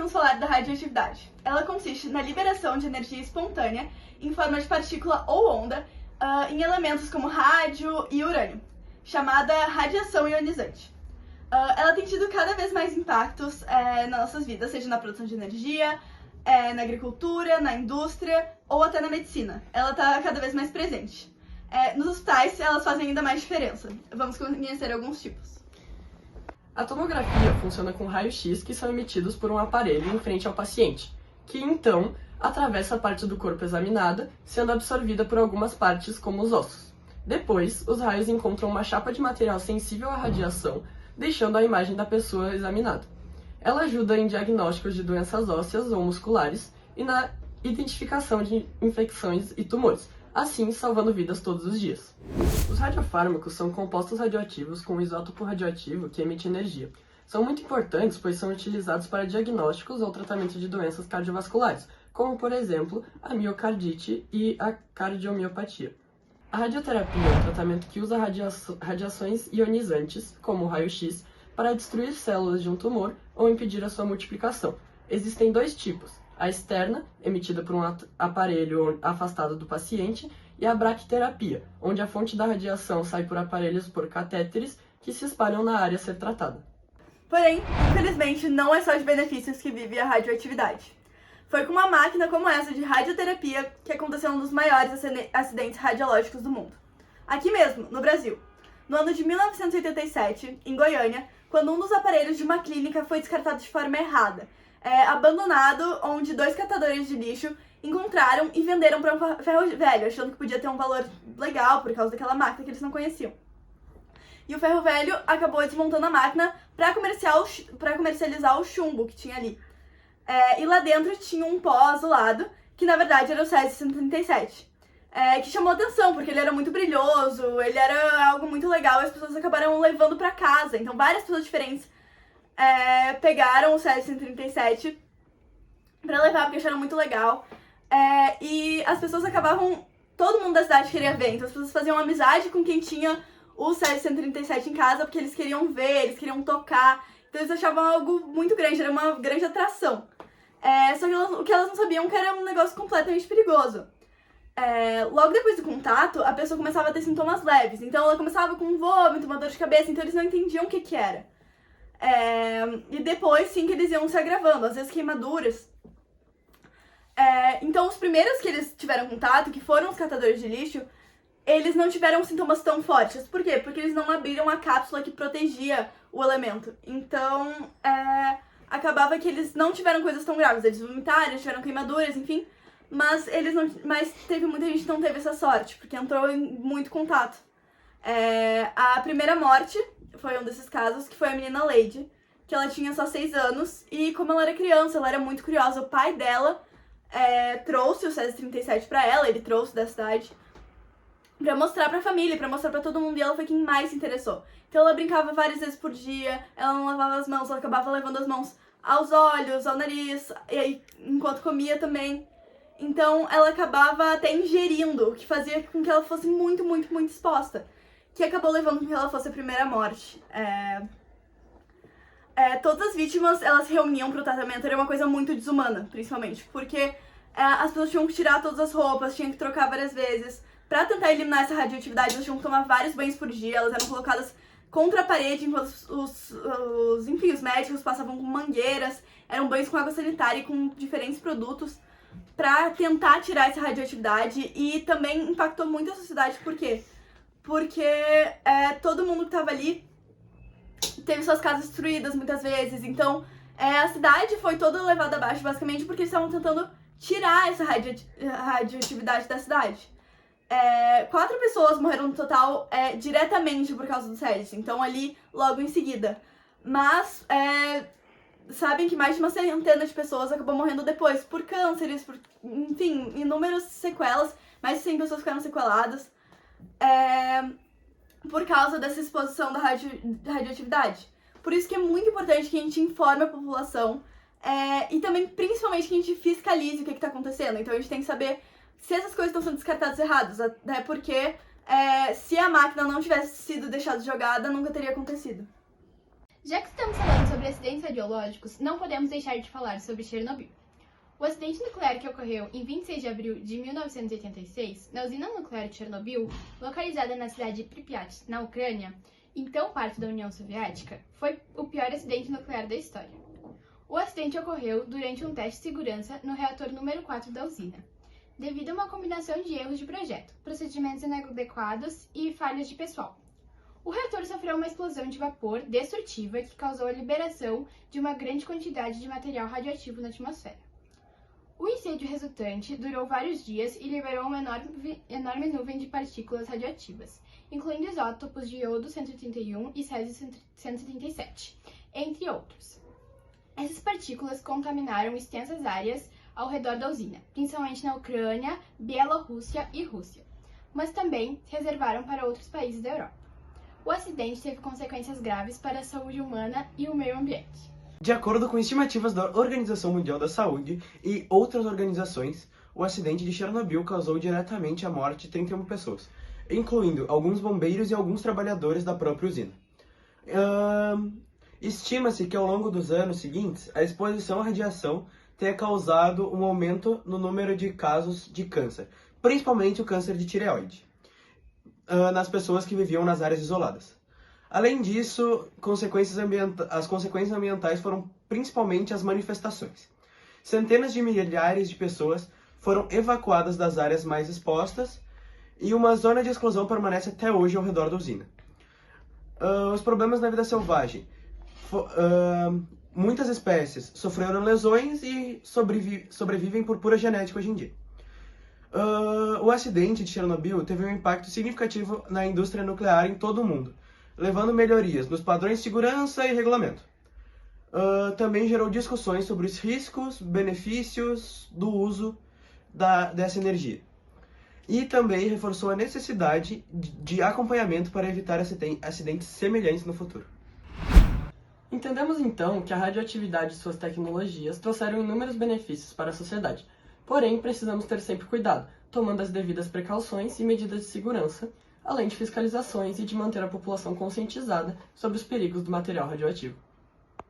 vamos falar da radioatividade. Ela consiste na liberação de energia espontânea em forma de partícula ou onda em elementos como rádio e urânio, chamada radiação ionizante. Ela tem tido cada vez mais impactos nas nossas vidas, seja na produção de energia, na agricultura, na indústria ou até na medicina. Ela está cada vez mais presente. Nos hospitais, elas fazem ainda mais diferença. Vamos conhecer alguns tipos. A tomografia funciona com raios-x que são emitidos por um aparelho em frente ao paciente, que então atravessa a parte do corpo examinada, sendo absorvida por algumas partes, como os ossos. Depois, os raios encontram uma chapa de material sensível à radiação, deixando a imagem da pessoa examinada. Ela ajuda em diagnósticos de doenças ósseas ou musculares e na identificação de infecções e tumores, assim salvando vidas todos os dias. Os radiofármacos são compostos radioativos com um isótopo radioativo que emite energia. São muito importantes pois são utilizados para diagnósticos ou tratamento de doenças cardiovasculares, como por exemplo a miocardite e a cardiomiopatia. A radioterapia é um tratamento que usa radiações ionizantes, como o raio-x, para destruir células de um tumor ou impedir a sua multiplicação. Existem dois tipos: a externa, emitida por um aparelho afastado do paciente, e a braquiterapia, onde a fonte da radiação sai por aparelhos por catéteres que se espalham na área a ser tratada. Porém, infelizmente, não é só de benefícios que vive a radioatividade. Foi com uma máquina como essa de radioterapia que aconteceu um dos maiores acidentes radiológicos do mundo. Aqui mesmo, no Brasil. No ano de 1987, em Goiânia, quando um dos aparelhos de uma clínica foi descartado de forma errada, abandonado, onde 2 catadores de lixo encontraram e venderam para um ferro velho, achando que podia ter um valor legal por causa daquela máquina que eles não conheciam. E o ferro velho acabou desmontando a máquina para comercializar o chumbo que tinha ali. E lá dentro tinha um pó azulado, que na verdade era o Césio-137, que chamou atenção, porque ele era muito brilhoso, ele era algo muito legal, e as pessoas acabaram levando para casa. Então várias pessoas diferentes pegaram o Césio-137 para levar, porque acharam muito legal. E as pessoas acabavam... Todo mundo da cidade queria ver, então as pessoas faziam amizade com quem tinha o Césio-137 em casa, porque eles queriam ver, eles queriam tocar. Então eles achavam algo muito grande, era uma grande atração. Só que o que elas não sabiam que era um negócio completamente perigoso. Logo depois do contato, a pessoa começava a ter sintomas leves. Então ela começava com um vômito, uma dor de cabeça, então eles não entendiam o que era. E depois sim que eles iam se agravando, às vezes queimaduras. Então os primeiros que eles tiveram contato, que foram os catadores de lixo, eles não tiveram sintomas tão fortes. Por quê? Porque eles não abriram a cápsula que protegia o elemento. Então, acabava que eles não tiveram coisas tão graves. Eles vomitaram, eles tiveram queimaduras, enfim. Mas teve muita gente que não teve essa sorte, porque entrou em muito contato. A primeira morte foi um desses casos, que foi a menina Lady, que ela tinha só 6 anos. E como ela era criança, ela era muito curiosa. O pai dela trouxe o Césio-137 pra ela, ele trouxe da cidade, pra mostrar pra família, pra mostrar pra todo mundo, e ela foi quem mais se interessou. Então ela brincava várias vezes por dia, ela não lavava as mãos, ela acabava levando as mãos aos olhos, ao nariz, e aí enquanto comia também. Então ela acabava até ingerindo, o que fazia com que ela fosse muito, muito, muito exposta, que acabou levando com que ela fosse a primeira morte. Todas as vítimas, elas se reuniam pro tratamento, era uma coisa muito desumana, principalmente, porque as pessoas tinham que tirar todas as roupas, tinham que trocar várias vezes. Pra tentar eliminar essa radioatividade, elas tinham que tomar vários banhos por dia, elas eram colocadas contra a parede, enquanto os médicos passavam com mangueiras, eram banhos com água sanitária e com diferentes produtos pra tentar tirar essa radioatividade. E também impactou muito a sociedade, por quê? Porque todo mundo que tava ali teve suas casas destruídas muitas vezes, então a cidade foi toda levada abaixo, basicamente, porque eles estavam tentando tirar essa radioatividade da cidade. 4 pessoas morreram no total diretamente por causa do Césio, então ali logo em seguida. Mas sabem que mais de uma centena de pessoas acabou morrendo depois por cânceres, enfim, inúmeras sequelas. Mais de 100 pessoas ficaram sequeladas por causa dessa exposição da radioatividade. Por isso que é muito importante que a gente informe a população e também, principalmente, que a gente fiscalize o que está acontecendo. Então a gente tem que saber se essas coisas estão sendo descartadas erradas, até porque se a máquina não tivesse sido deixada jogada, nunca teria acontecido. Já que estamos falando sobre acidentes radiológicos, não podemos deixar de falar sobre Chernobyl. O acidente nuclear que ocorreu em 26 de abril de 1986, na usina nuclear de Chernobyl, localizada na cidade de Pripyat, na Ucrânia, então parte da União Soviética, foi o pior acidente nuclear da história. O acidente ocorreu durante um teste de segurança no reator número 4 da usina, devido a uma combinação de erros de projeto, procedimentos inadequados e falhas de pessoal. O reator sofreu uma explosão de vapor destrutiva que causou a liberação de uma grande quantidade de material radioativo na atmosfera. O incêndio resultante durou vários dias e liberou uma enorme nuvem de partículas radioativas, incluindo isótopos de iodo 131 e césio 137, entre outros. Essas partículas contaminaram extensas áreas ao redor da usina, principalmente na Ucrânia, Bielorrússia e Rússia, mas também se reservaram para outros países da Europa. O acidente teve consequências graves para a saúde humana e o meio ambiente. De acordo com estimativas da Organização Mundial da Saúde e outras organizações, o acidente de Chernobyl causou diretamente a morte de 31 pessoas, incluindo alguns bombeiros e alguns trabalhadores da própria usina. Estima-se que ao longo dos anos seguintes, a exposição à radiação tenha causado um aumento no número de casos de câncer, principalmente o câncer de tireoide, nas pessoas que viviam nas áreas isoladas. Além disso, as consequências ambientais foram principalmente as manifestações. Centenas de milhares de pessoas foram evacuadas das áreas mais expostas e uma zona de exclusão permanece até hoje ao redor da usina. Os problemas na vida selvagem. Muitas espécies sofreram lesões e sobrevivem por pura genética hoje em dia. O acidente de Chernobyl teve um impacto significativo na indústria nuclear em todo o mundo, levando melhorias nos padrões de segurança e regulamento. Também gerou discussões sobre os riscos, benefícios do uso dessa energia. E também reforçou a necessidade de acompanhamento para evitar acidentes semelhantes no futuro. Entendemos então que a radioatividade e suas tecnologias trouxeram inúmeros benefícios para a sociedade, porém precisamos ter sempre cuidado, tomando as devidas precauções e medidas de segurança, além de fiscalizações e de manter a população conscientizada sobre os perigos do material radioativo.